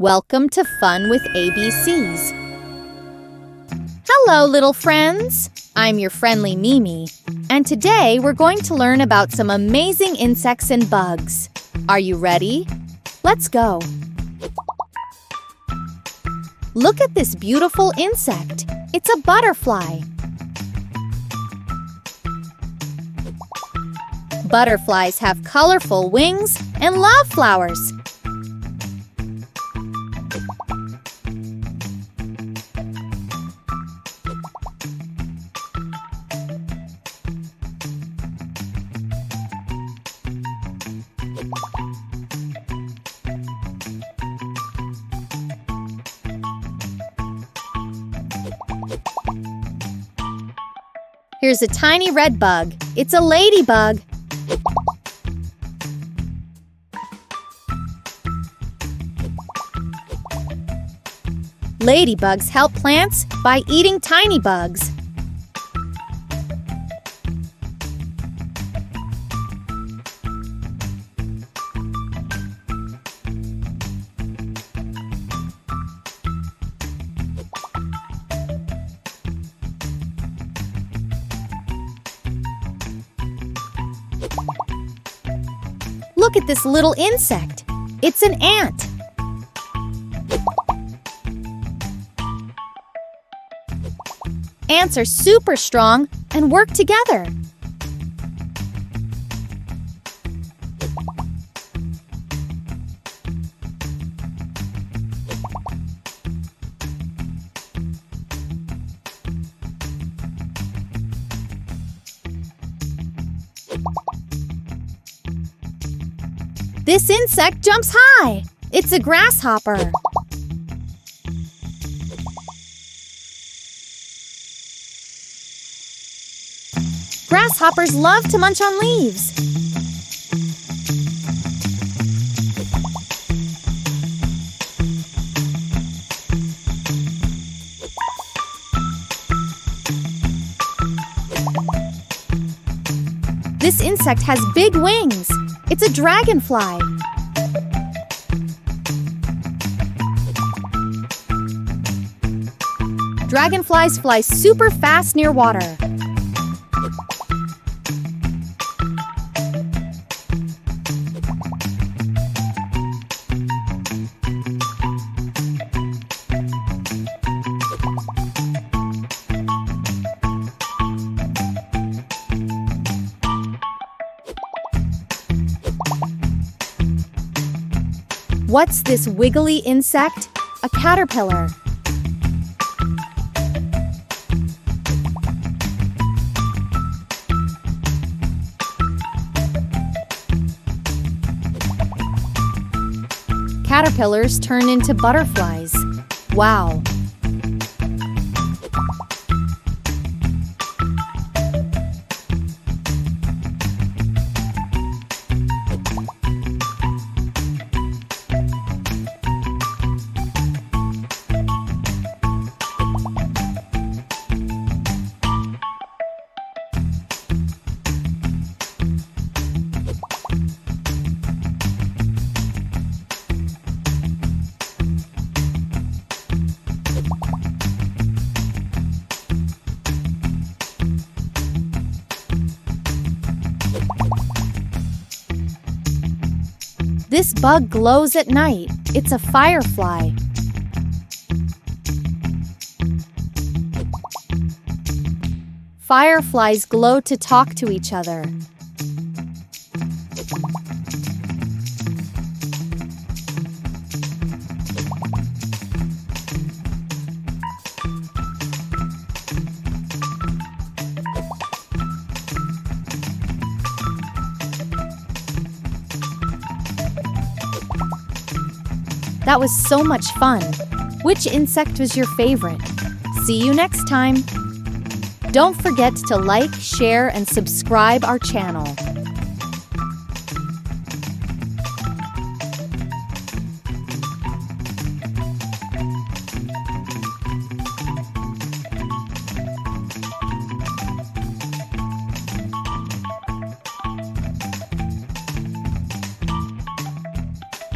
Welcome to Fun with ABCs. Hello, little friends. I'm your friendly Mimi, and today we're going to learn about some amazing insects and bugs. Are you ready? Let's go. Look at this beautiful insect. It's a butterfly. Butterflies have colorful wings and love flowers. Here's a tiny red bug. It's a ladybug. Ladybugs help plants by eating tiny bugs. Look at this little insect. It's an ant. Ants are super strong and work together. This insect jumps high. It's a grasshopper. Grasshoppers love to munch on leaves. This insect has big wings. It's a dragonfly. Dragonflies fly super fast near water. What's this wiggly insect? A caterpillar. Caterpillars turn into butterflies. Wow! This bug glows at night. It's a firefly. Fireflies glow to talk to each other. That was so much fun. Which insect was your favorite? See you next time. Don't forget to like, share, and subscribe our channel.